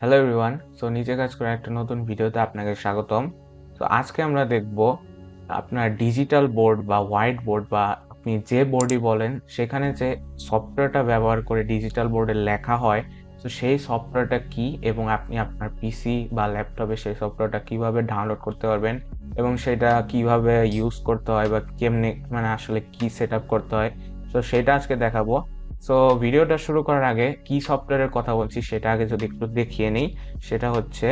Hello everyone. So নিজে কাজ করে একটা নতুন ভিডিওতে আপনাকে স্বাগতম। তো আজকে আমরা দেখব আপনার ডিজিটাল বোর্ড বা হোয়াইট বোর্ড বা আপনি যে বোর্ডই বলেন সেখানে যে সফটওয়্যারটা ব্যবহার করে ডিজিটাল বোর্ডে লেখা হয়, তো সেই সফটওয়্যারটা কি এবং আপনি আপনার পিসি বা ল্যাপটপে সেই সফটওয়্যারটা কিভাবে ডাউনলোড করতে পারবেন এবং সেটা কিভাবে ইউজ করতে হয় বা কেমনে মানে আসলে কি সেট আপ করতে হয়, তো সেটা আজকে দেখাবো। সো ভিডিওটা শুরু করার আগে কি সফটওয়্যারের কথা বলছি সেটা আগে যদি একটু দেখিয়ে নিই। সেটা হচ্ছে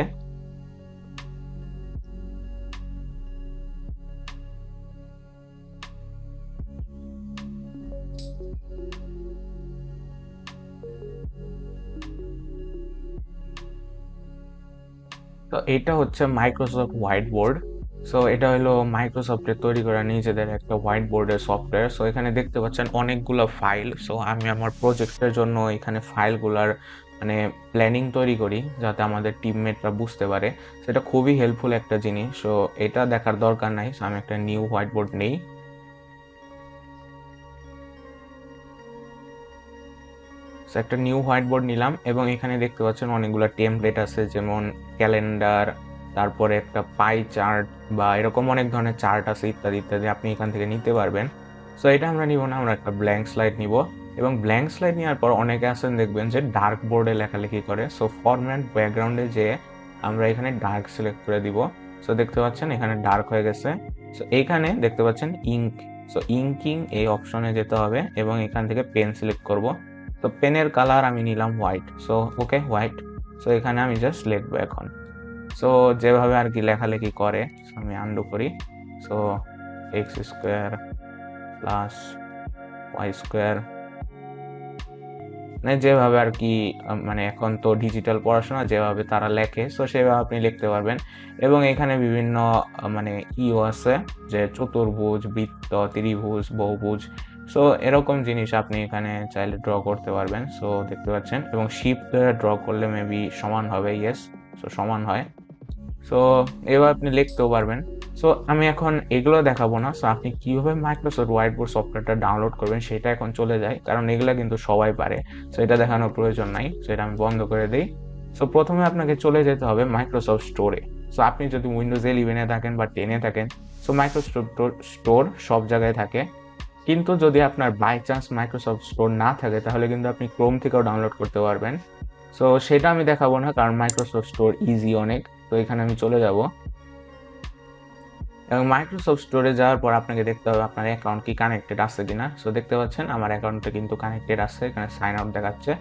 তো এটা হচ্ছে মাইক্রোসফট হোয়াইট বোর্ড। সো এটা হলো মাইক্রোসফটের তৈরি করা নিজেদের একটা হোয়াইট বোর্ডের সফটওয়্যার। সো এখানে দেখতে পাচ্ছেন অনেকগুলো ফাইল। সো আমি আমার প্রজেক্টের জন্য এখানে ফাইলগুলার মানে প্ল্যানিং তৈরি করি যাতে আমাদের টিমমেটরা বুঝতে পারে। সেটা খুবই হেল্পফুল একটা জিনিস। সো এটা দেখার দরকার নাই। সো আমি একটা নিউ হোয়াইট বোর্ড নেই। সো একটা নিউ হোয়াইট বোর্ড নিলাম এবং এখানে দেখতে পাচ্ছেন অনেকগুলো টেমপ্লেট আছে, যেমন ক্যালেন্ডার, তারপরে একটা পাই চার্ট বা এরকম অনেক ধরনের চার্ট আছে, ইত্যাদি ইত্যাদি আপনি এখান থেকে নিতে পারবেন। সো এটা আমরা নিব না, আমরা একটা ব্ল্যাঙ্ক স্লাইড নিব। এবং ব্ল্যাঙ্ক স্লাইড নেওয়ার পর অনেকে আছেন দেখবেন যে ডার্ক বোর্ডে লেখালেখি করে। সো ফরম্যাট ব্যাকগ্রাউন্ডে যে আমরা এখানে ডার্ক সিলেক্ট করে দিব। সো দেখতে পাচ্ছেন এখানে ডার্ক হয়ে গেছে। সো এইখানে দেখতে পাচ্ছেন ইঙ্ক। সো ইঙ্কিং এই অপশনে যেতে হবে এবং এখান থেকে পেন সিলেক্ট করব। তো পেনের কালার আমি নিলাম white. So okay, white. So এখানে আমি জাস্ট লিখবো এখন। সো যেভাবে আর কি লেখালেখি করে, আমি আন্ডু করি। So x square plus y square, মানে যেভাবে আর কি মানে এখন তো ডিজিটাল পড়াশোনা, যেভাবে তারা লেখে সো সেভাবে আপনি লিখতে পারবেন। এবং এখানে বিভিন্ন মানে ইও আছে, যে চতুর্ভুজ, বৃত্ত, ত্রিভুজ, বহুভুজ। সো এরকম জিনিস আপনি এখানে চাইলে ড্র করতে পারবেন। সো দেখতে পাচ্ছেন, এবং শিফট ধরে ড্র করলে মেবি সমান হবে, ইয়েস। সো সমান হয়। সো এবার আপনি লিখতেও পারবেন। সো আমি এখন এগুলো দেখাবো না। সো আপনি কিভাবে মাইক্রোসফট হোয়াইট বোর্ড সফটওয়্যারটা ডাউনলোড করবেন সেটা এখন চলে যায়, কারণ এগুলো কিন্তু সবাই পারে। সো এটা দেখানোর প্রয়োজন নাই। সো এটা আমি বন্ধ করে দিই। সো প্রথমে আপনাকে চলে যেতে হবে মাইক্রোসফট স্টোরে। সো আপনি যদি উইন্ডোজ 11-এ থাকেন বা 10-এ থাকেন, সো মাইক্রোসফট স্টোর সব জায়গায় থাকে। কিন্তু যদি আপনার বাই চান্স মাইক্রোসফট স্টোর না থাকে তাহলে কিন্তু আপনি ক্রোম থেকেও ডাউনলোড করতে পারবেন। সো সেটা আমি দেখাবো না, কারণ মাইক্রোসফট স্টোর ইজি অনেক। তো এখানে আমি চলে যাব এবং মাইক্রোসফট স্টোরে যাওয়ার পর আপনাকে দেখতে হবে আপনার অ্যাকাউন্ট কি কানেক্টেড আছে কিনা। সো দেখতে পাচ্ছেন আমার অ্যাকাউন্টটা কিন্তু কানেক্টেড আছে, এখানে সাইন আউট দেখাচ্ছে।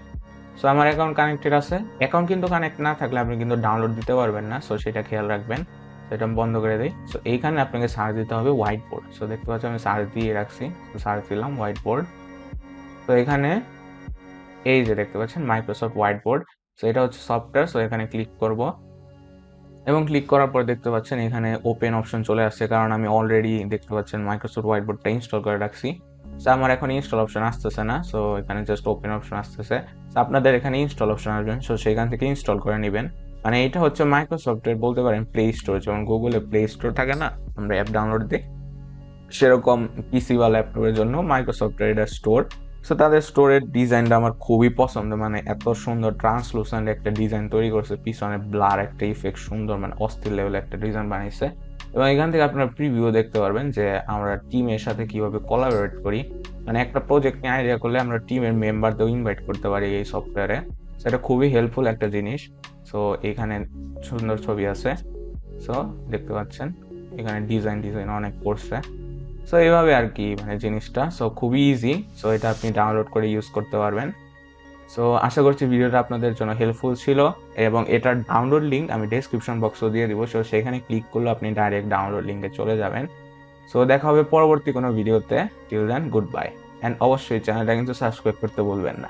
সো আমার অ্যাকাউন্ট কানেক্টেড আছে। অ্যাকাউন্ট কিন্তু কানেক্ট না থাকলে আপনি কিন্তু ডাউনলোড দিতে পারবেন না। সো সেটা খেয়াল রাখবেন। সেটা আমি বন্ধ করে দিই। সো এইখানে আপনাকে সার্চ দিতে হবে হোয়াইট বোর্ড। সো দেখতে পাচ্ছেন আমি সার্চ দিয়ে রাখছি। তো সার্চ দিলাম হোয়াইট বোর্ড। তো এখানে এই যে দেখতে পাচ্ছেন মাইক্রোসফট হোয়াইট বোর্ড। সো এটা হচ্ছে সফটওয়্যার। সো এখানে ক্লিক করব এবং ক্লিক করার পর দেখতে পাচ্ছেন এখানে ওপেন অপশন চলে আসছে, কারণ আমি অলরেডি দেখতে পাচ্ছেন মাইক্রোসফট হোয়াইট বোর্ডটা ইনস্টল করে রাখছি। সো আমার এখন ইনস্টল অপশন আসতেছে না। সো এখানে জাস্ট ওপেন অপশন আসতেছে। সো আপনাদের এখানে ইনস্টল অপশন আসবেন। সো সেখান থেকে ইনস্টল করে নেবেন। মানে এটা হচ্ছে মাইক্রোসফটের বলতে পারেন প্লে স্টোর, যেমন গুগলে প্লে স্টোর থাকে না, আমরা অ্যাপ ডাউনলোড দিই, সেরকম পিসি বা ল্যাপটপের জন্য মাইক্রোসফটের এটা স্টোর। সো তাদের স্টোরের ডিজাইনটা আমার খুবই পছন্দ, মানে এত সুন্দর ট্রান্সলুসেন্ট একটা ডিজাইন তৈরি করছে, পিছনে ব্লার একটা ইফেক্ট, সুন্দর মানে অস্থির লেভেল একটা ডিজাইন বানিয়েছে। এবং এখান থেকে আপনারা প্রিভিউ দেখতে পারবেন যে আমরা টিমের সাথে কিভাবে কোলাবোরেট করি, মানে একটা প্রজেক্ট নিয়ে আইডিয়া করলে আমরা টিমের মেম্বারদেরও ইনভাইট করতে পারি এই সফটওয়্যারে। সেটা খুবই হেল্পফুল একটা জিনিস। সো এখানে সুন্দর ছবি আছে। সো দেখতে পাচ্ছেন এখানে ডিজাইন অনেক করছে। সো এইভাবে আর কি মানে জিনিসটা। সো খুবই ইজি। সো এটা আপনি ডাউনলোড করে ইউজ করতে পারবেন। সো আশা করছি ভিডিওটা আপনাদের জন্য হেল্পফুল ছিল, এবং এটার ডাউনলোড লিঙ্ক আমি ডেসক্রিপশন বক্সও দিয়ে দিব। সো সেখানে ক্লিক করলে আপনি ডাইরেক্ট ডাউনলোড লিঙ্কে চলে যাবেন। সো দেখা হবে পরবর্তী কোনো ভিডিওতে। Till then, good bye. And অবশ্যই চ্যানেলটা কিন্তু সাবস্ক্রাইব করতে ভুলবেন না।